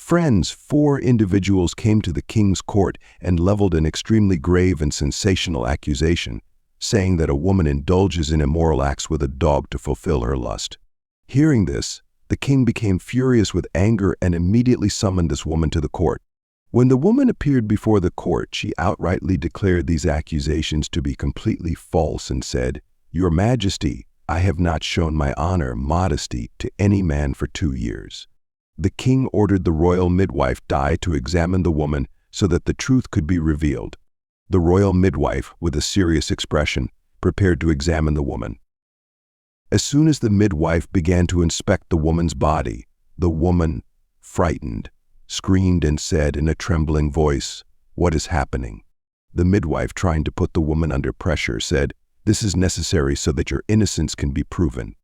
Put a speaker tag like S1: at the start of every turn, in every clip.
S1: Friends, 4 individuals came to the king's court and leveled an extremely grave and sensational accusation, saying that a woman indulges in immoral acts with a dog to fulfill her lust. Hearing this, the king became furious with anger and immediately summoned this woman to the court. When the woman appeared before the court, she outrightly declared these accusations to be completely false and said, "Your Majesty, I have not shown my honor, modesty to any man for 2 years." The king ordered the royal midwife Dai to examine the woman so that the truth could be revealed. The royal midwife, with a serious expression, prepared to examine the woman. As soon as the midwife began to inspect the woman's body, the woman, frightened, screamed and said in a trembling voice, "What is happening?" The midwife, trying to put the woman under pressure, said, "This is necessary so that your innocence can be proven."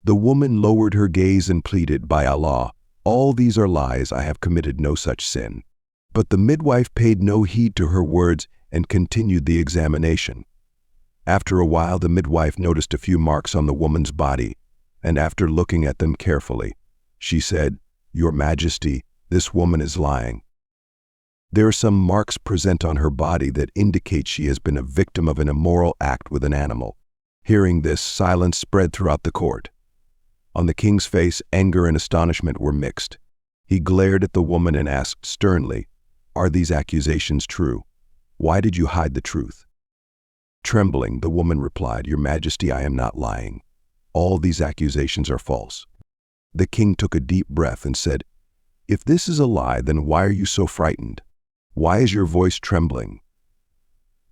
S1: The woman lowered her gaze and pleaded, "By Allah, all these are lies, I have committed no such sin." But the midwife paid no heed to her words and continued the examination. After a while, the midwife noticed a few marks on the woman's body, and after looking at them carefully, she said, "Your Majesty, this woman is lying. There are some marks present on her body that indicate she has been a victim of an immoral act with an animal." Hearing this, silence spread throughout the court. On the king's face, anger and astonishment were mixed. He glared at the woman and asked sternly, "Are these accusations true? Why did you hide the truth?" Trembling, the woman replied, "Your Majesty, I am not lying. All these accusations are false." The king took a deep breath and said, "If this is a lie, then why are you so frightened? Why is your voice trembling?"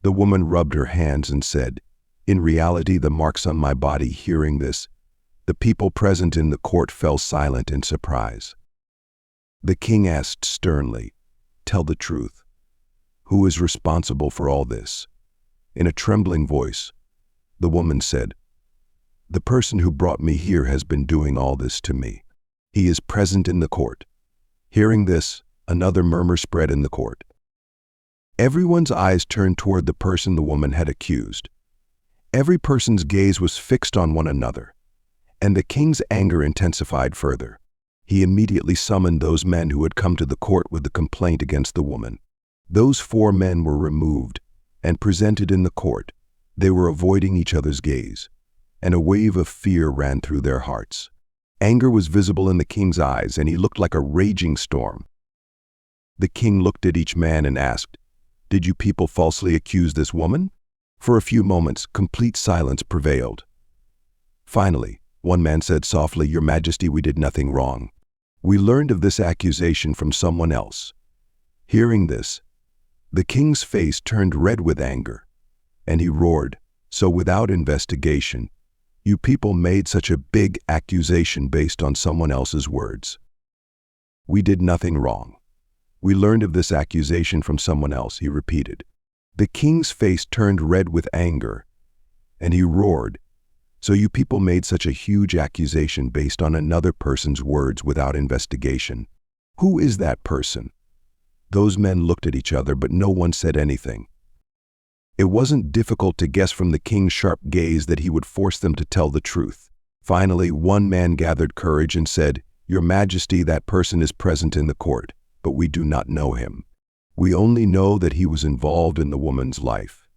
S1: The woman rubbed her hands and said, "In reality, the marks on my body." Hearing this, the people present in the court fell silent in surprise. The king asked sternly, "Tell the truth. Who is responsible for all this?" In a trembling voice, the woman said, "The person who brought me here has been doing all this to me. He is present in the court." Hearing this, another murmur spread in the court. Everyone's eyes turned toward the person the woman had accused. Every person's gaze was fixed on one another, and the king's anger intensified further. He immediately summoned those men who had come to the court with the complaint against the woman. Those 4 men were removed and presented in the court. They were avoiding each other's gaze, and a wave of fear ran through their hearts. Anger was visible in the king's eyes, and he looked like a raging storm. The king looked at each man and asked, "Did you people falsely accuse this woman?" For a few moments, complete silence prevailed. Finally, one man said softly, "Your Majesty, we did nothing wrong. We learned of this accusation from someone else." Hearing this, the king's face turned red with anger, and he roared, "So without investigation, you people made such a big accusation based on someone else's words. We did nothing wrong. We learned of this accusation from someone else," he repeated. The king's face turned red with anger, and he roared, "So you people made such a huge accusation based on another person's words without investigation. Who is that person?" Those men looked at each other, but no one said anything. It wasn't difficult to guess from the king's sharp gaze that he would force them to tell the truth. Finally, one man gathered courage and said, "Your Majesty, that person is present in the court, but we do not know him. We only know that he was involved in the woman's life."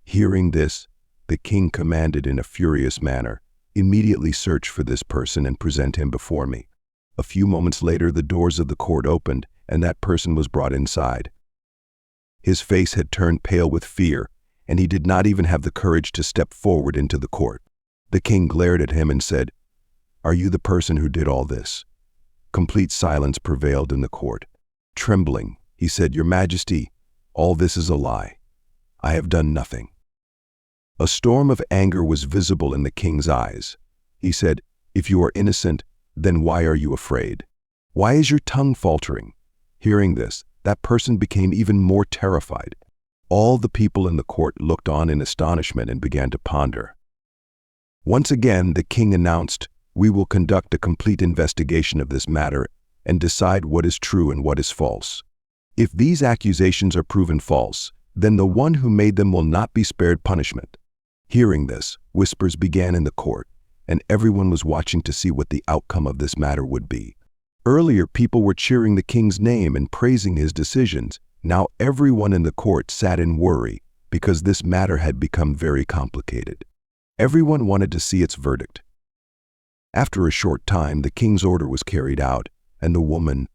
S1: Hearing this, the king commanded in a furious manner, "Immediately search for this person and present him before me." A few moments later, the doors of the court opened, and that person was brought inside. His face had turned pale with fear, and he did not even have the courage to step forward into the court. The king glared at him and said, "Are you the person who did all this?" Complete silence prevailed in the court. Trembling, he said, "Your Majesty, all this is a lie. I have done nothing." A storm of anger was visible in the king's eyes. He said, "If you are innocent, then why are you afraid? Why is your tongue faltering?" Hearing this, that person became even more terrified. All the people in the court looked on in astonishment and began to ponder. Once again, the king announced, "We will conduct a complete investigation of this matter and decide what is true and what is false. If these accusations are proven false, then the one who made them will not be spared punishment." Hearing this, whispers began in the court, and everyone was watching to see what the outcome of this matter would be. Earlier, people were cheering the king's name and praising his decisions. Now everyone in the court sat in worry because this matter had become very complicated. Everyone wanted to see its verdict. After a short time, the king's order was carried out, and the woman,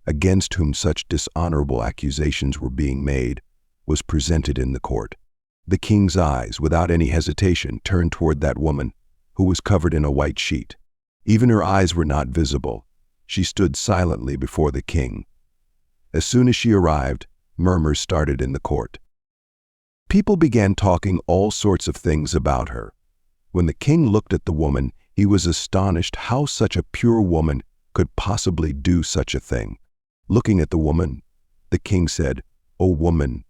S1: against whom such dishonorable accusations were being made, was presented in the court. The king's eyes, without any hesitation, turned toward that woman, who was covered in a white sheet. Even her eyes were not visible. She stood silently before the king. As soon as she arrived, murmurs started in the court. People began talking all sorts of things about her. When the king looked at the woman, he was astonished how such a pure woman could possibly do such a thing. Looking at the woman, the king said, "O woman,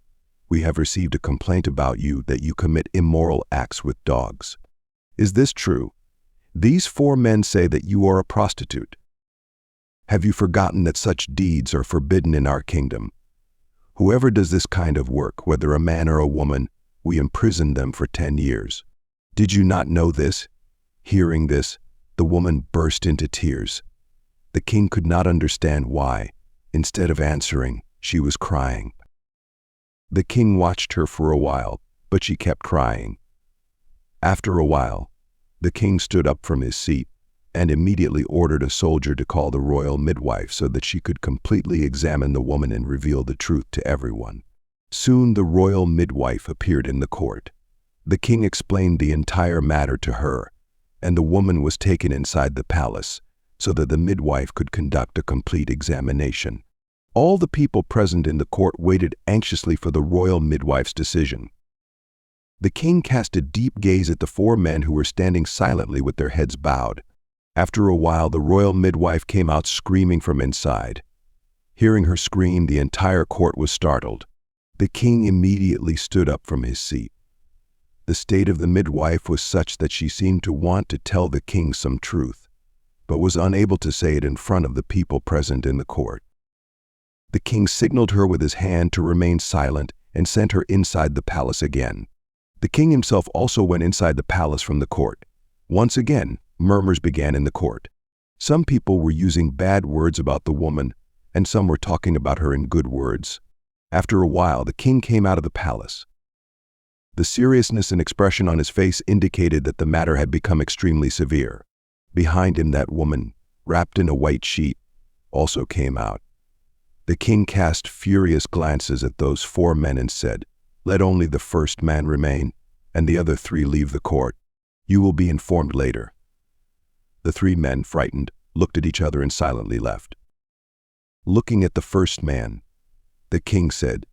S1: we have received a complaint about you that you commit immoral acts with dogs. Is this true? These 4 men say that you are a prostitute. Have you forgotten that such deeds are forbidden in our kingdom? Whoever does this kind of work, whether a man or a woman, we imprison them for 10 years. Did you not know this?" Hearing this, the woman burst into tears. The king could not understand why. Instead of answering, she was crying. The king watched her for a while, but she kept crying. After a while, the king stood up from his seat and immediately ordered a soldier to call the royal midwife so that she could completely examine the woman and reveal the truth to everyone. Soon the royal midwife appeared in the court. The king explained the entire matter to her, and the woman was taken inside the palace so that the midwife could conduct a complete examination. All the people present in the court waited anxiously for the royal midwife's decision. The king cast a deep gaze at the 4 men who were standing silently with their heads bowed. After a while, the royal midwife came out screaming from inside. Hearing her scream, the entire court was startled. The king immediately stood up from his seat. The state of the midwife was such that she seemed to want to tell the king some truth, but was unable to say it in front of the people present in the court. The king signaled her with his hand to remain silent and sent her inside the palace again. The king himself also went inside the palace from the court. Once again, murmurs began in the court. Some people were using bad words about the woman, and some were talking about her in good words. After a while, the king came out of the palace. The seriousness and expression on his face indicated that the matter had become extremely severe. Behind him, that woman, wrapped in a white sheet, also came out. The king cast furious glances at those 4 men and said, "Let only the first man remain, and the other 3 leave the court. You will be informed later." The 3 men, frightened, looked at each other and silently left. Looking at the first man, the king said,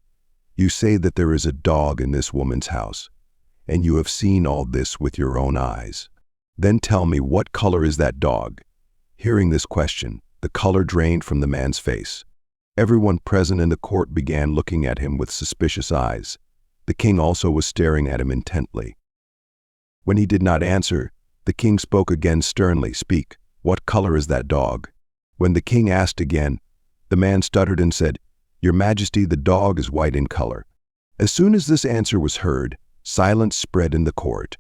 S1: "You say that there is a dog in this woman's house, and you have seen all this with your own eyes. Then tell me, what color is that dog?" Hearing this question, the color drained from the man's face. Everyone present in the court began looking at him with suspicious eyes. The king also was staring at him intently. When he did not answer, the king spoke again sternly, "Speak, what color is that dog?" When the king asked again, the man stuttered and said, "Your Majesty, the dog is white in color." As soon as this answer was heard, silence spread in the court.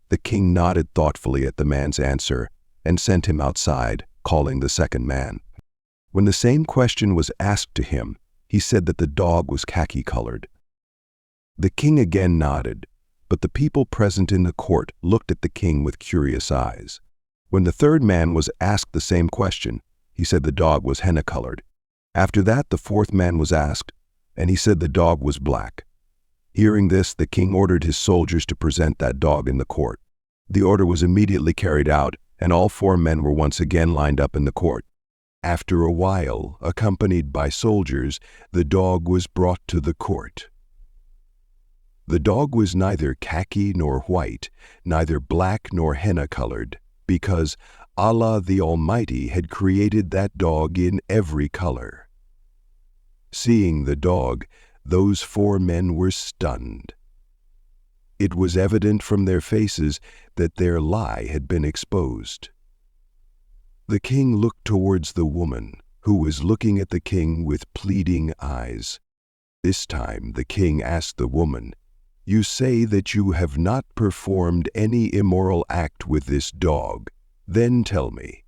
S1: The king nodded thoughtfully at the man's answer and sent him outside, calling the second man. When the same question was asked to him, he said that the dog was khaki-colored. The king again nodded, but the people present in the court looked at the king with curious eyes. When the third man was asked the same question, he said the dog was henna-colored. After that, the 4th man was asked, and he said the dog was black. Hearing this, the king ordered his soldiers to present that dog in the court. The order was immediately carried out, and all 4 men were once again lined up in the court. After a while, accompanied by soldiers, the dog was brought to the court. The dog was neither khaki nor white, neither black nor henna-colored, because Allah the Almighty had created that dog in every color. Seeing the dog, those 4 men were stunned. It was evident from their faces that their lie had been exposed. The king looked towards the woman, who was looking at the king with pleading eyes. This time the king asked the woman, "You say that you have not performed any immoral act with this dog. Then tell me,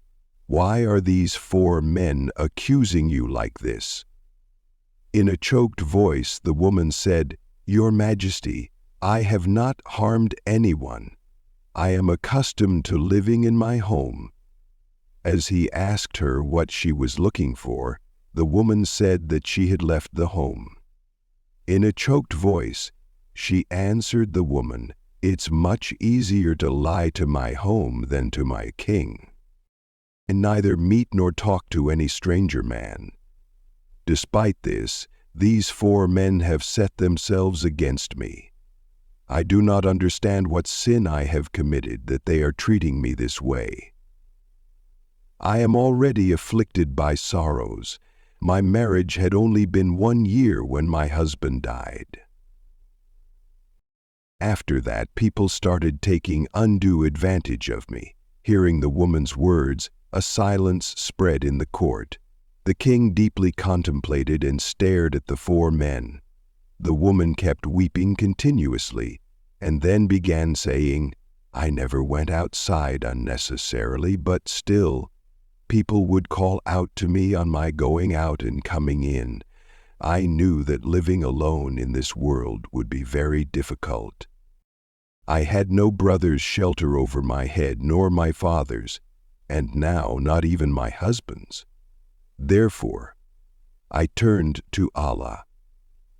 S1: Why are these 4 men accusing you like this?" In a choked voice, the woman said, "Your Majesty, I have not harmed anyone. I am accustomed to living in my home." As he asked her what she was looking for, the woman said that she had left the home. In a choked voice, she answered the woman, "It's much easier to lie to my home than to my king. And neither meet nor talk to any stranger man. Despite this, these 4 men have set themselves against me. I do not understand what sin I have committed that they are treating me this way. I am already afflicted by sorrows. My marriage had only been 1 year when my husband died." After that, people started taking undue advantage of me. Hearing the woman's words, a silence spread in the court. The king deeply contemplated and stared at the 4 men. The woman kept weeping continuously, and then began saying, "I never went outside unnecessarily, but still, people would call out to me on my going out and coming in. I knew that living alone in this world would be very difficult. I had no brother's shelter over my head, nor my father's, and now not even my husband's. Therefore, I turned to Allah.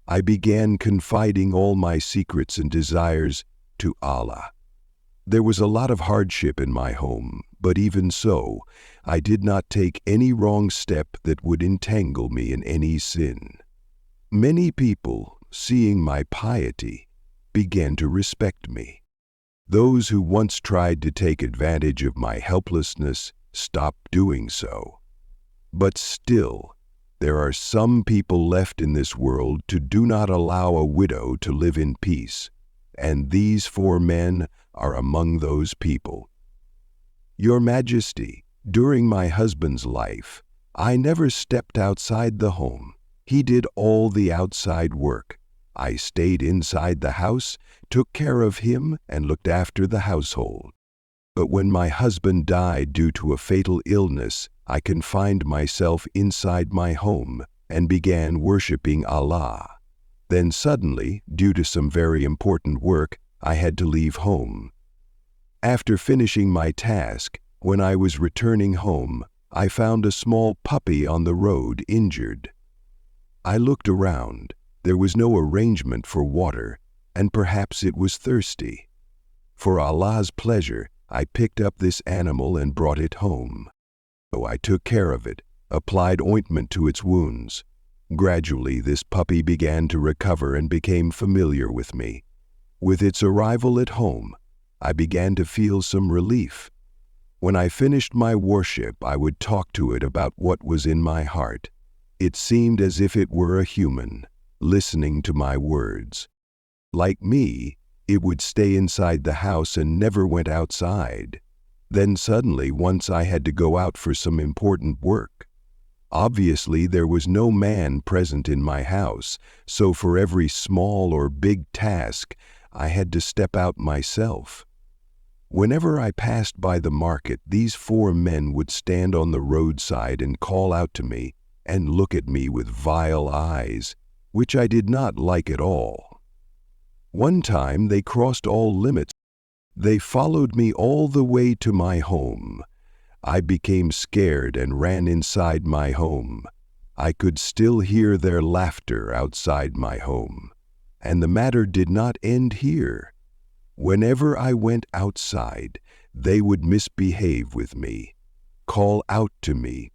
S1: I began confiding all my secrets and desires to Allah. There was a lot of hardship in my home, but even so, I did not take any wrong step that would entangle me in any sin. Many people, seeing my piety, began to respect me. Those who once tried to take advantage of my helplessness stopped doing so. But still, there are some people left in this world who do not allow a widow to live in peace, and these 4 men are among those people. Your Majesty, during my husband's life, I never stepped outside the home. He did all the outside work. I stayed inside the house, took care of him, and looked after the household. But when my husband died due to a fatal illness, I confined myself inside my home and began worshiping Allah. Then suddenly, due to some very important work, I had to leave home. After finishing my task, when I was returning home, I found a small puppy on the road injured. I looked around. There was no arrangement for water, and perhaps it was thirsty. For Allah's pleasure, I picked up this animal and brought it home. So I took care of it, applied ointment to its wounds. Gradually, this puppy began to recover and became familiar with me. With its arrival at home, I began to feel some relief. When I finished my worship, I would talk to it about what was in my heart. It seemed as if it were a human, listening to my words. Like me, it would stay inside the house and never went outside. Then suddenly, once I had to go out for some important work. Obviously, there was no man present in my house, so for every small or big task, I had to step out myself. Whenever I passed by the market, these 4 men would stand on the roadside and call out to me and look at me with vile eyes, which I did not like at all. One time they crossed all limits. They followed me all the way to my home. I became scared and ran inside my home. I could still hear their laughter outside my home. And the matter did not end here. Whenever I went outside, they would misbehave with me, call out to me.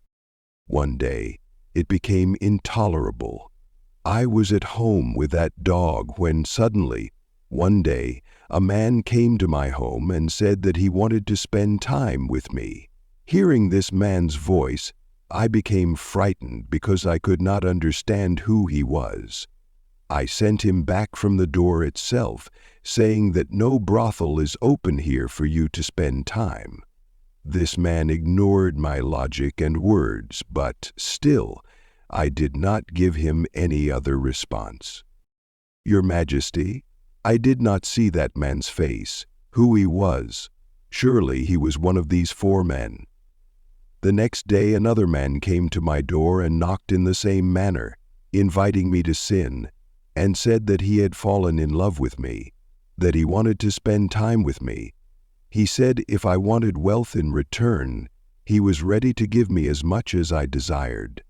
S1: One day, it became intolerable. I was at home with that dog when suddenly, one day, a man came to my home and said that he wanted to spend time with me. Hearing this man's voice, I became frightened because I could not understand who he was. I sent him back from the door itself, saying that no brothel is open here for you to spend time. This man ignored my logic and words, but still, I did not give him any other response. Your Majesty, I did not see that man's face, who he was. Surely he was one of these 4 men. The next day another man came to my door and knocked in the same manner, inviting me to sin, and said that he had fallen in love with me, that he wanted to spend time with me. He said if I wanted wealth in return, he was ready to give me as much as I desired.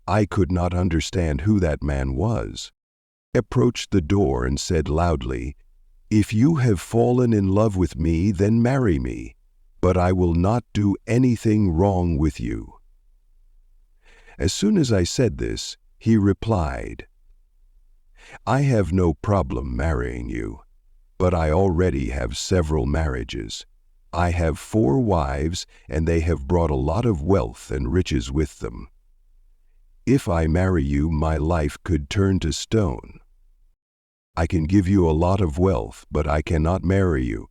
S1: I could not understand who that man was. I approached the door and said loudly, "If you have fallen in love with me, then marry me, but I will not do anything wrong with you." As soon as I said this, he replied, "I have no problem marrying you, but I already have several marriages. I have 4 wives, and they have brought a lot of wealth and riches with them. If I marry you, my life could turn to stone. I can give you a lot of wealth, but I cannot marry you."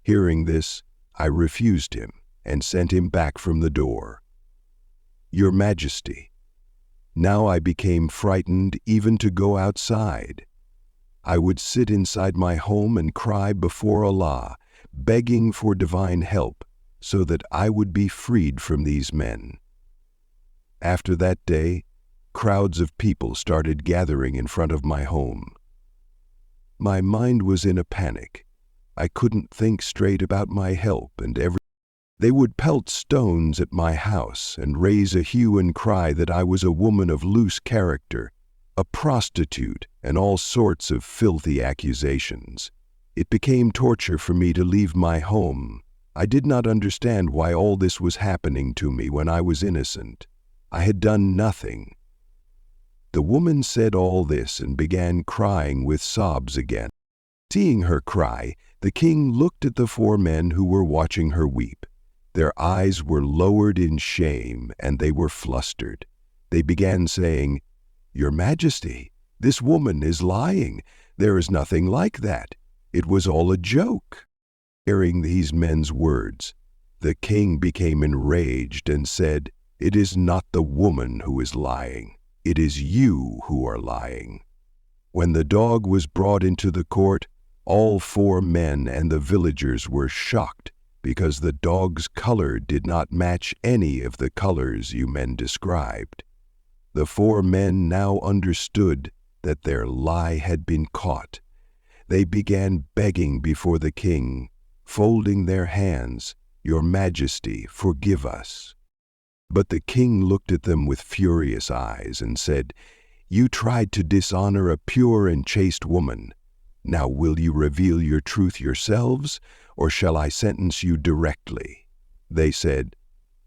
S1: Hearing this, I refused him and sent him back from the door. "Your Majesty." Now I became frightened even to go outside. I would sit inside my home and cry before Allah, begging for divine help so that I would be freed from these men. After that day, crowds of people started gathering in front of my home. My mind was in a panic. I couldn't think straight about my help, and they would pelt stones at my house and raise a hue and cry that I was a woman of loose character, a prostitute, and all sorts of filthy accusations. It became torture for me to leave my home. I did not understand why all this was happening to me when I was innocent. I had done nothing. The woman said all this and began crying with sobs again. Seeing her cry, the king looked at the 4 men who were watching her weep. Their eyes were lowered in shame, and they were flustered. They began saying, "Your Majesty, this woman is lying. There is nothing like that. It was all a joke." Hearing these men's words, the king became enraged and said, "It is not the woman who is lying. It is you who are lying." When the dog was brought into the court, all 4 men and the villagers were shocked because the dog's color did not match any of the colors you men described. The 4 men now understood that their lie had been caught. They began begging before the king, folding their hands, "Your Majesty, forgive us." But the king looked at them with furious eyes and said, "You tried to dishonor a pure and chaste woman. Now will you reveal your truth yourselves, or shall I sentence you directly?" They said,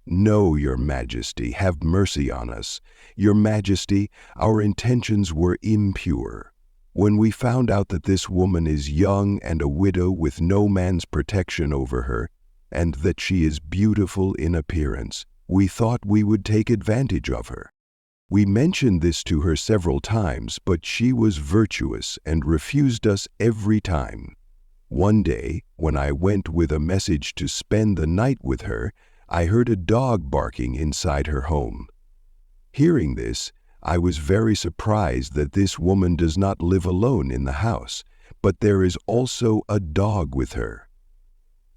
S1: "No, Your Majesty, have mercy on us. Your Majesty, our intentions were impure. When we found out that this woman is young and a widow with no man's protection over her, and that she is beautiful in appearance, we thought we would take advantage of her. We mentioned this to her several times, but she was virtuous and refused us every time. One day, when I went with a message to spend the night with her, I heard a dog barking inside her home. Hearing this, I was very surprised that this woman does not live alone in the house, but there is also a dog with her.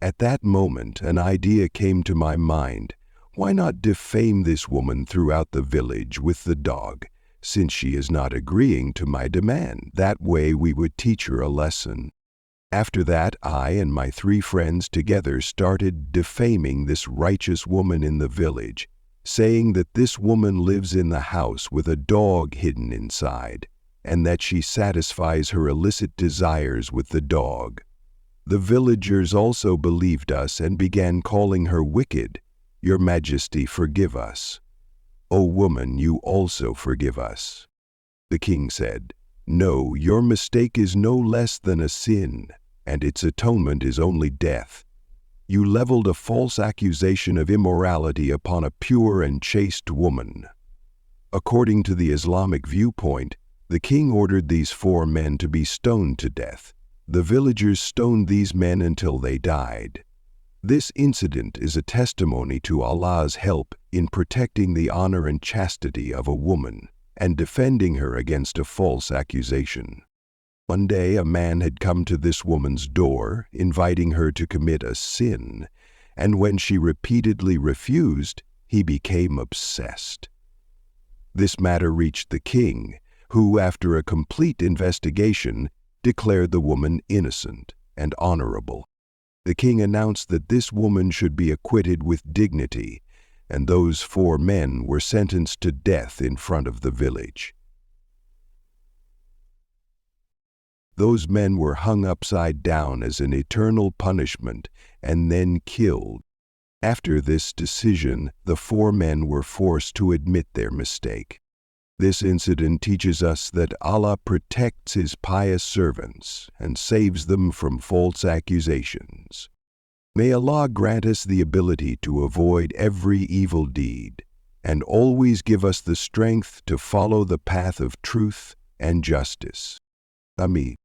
S1: At that moment, an idea came to my mind. Why not defame this woman throughout the village with the dog, since she is not agreeing to my demand? That way we would teach her a lesson. After that, I and my 3 friends together started defaming this righteous woman in the village, saying that this woman lives in the house with a dog hidden inside, and that she satisfies her illicit desires with the dog. The villagers also believed us and began calling her wicked. "Your Majesty, forgive us." "O woman, you also forgive us." The king said, "No, your mistake is no less than a sin, and its atonement is only death. You leveled a false accusation of immorality upon a pure and chaste woman." According to the Islamic viewpoint, the king ordered these 4 men to be stoned to death. The villagers stoned these men until they died. This incident is a testimony to Allah's help in protecting the honor and chastity of a woman and defending her against a false accusation. One day a man had come to this woman's door, inviting her to commit a sin, and when she repeatedly refused, he became obsessed. This matter reached the king, who, after a complete investigation, declared the woman innocent and honorable. The king announced that this woman should be acquitted with dignity, and those 4 men were sentenced to death in front of the village. Those men were hung upside down as an eternal punishment and then killed. After this decision, the 4 men were forced to admit their mistake. This incident teaches us that Allah protects His pious servants and saves them from false accusations. May Allah grant us the ability to avoid every evil deed and always give us the strength to follow the path of truth and justice. Ameen.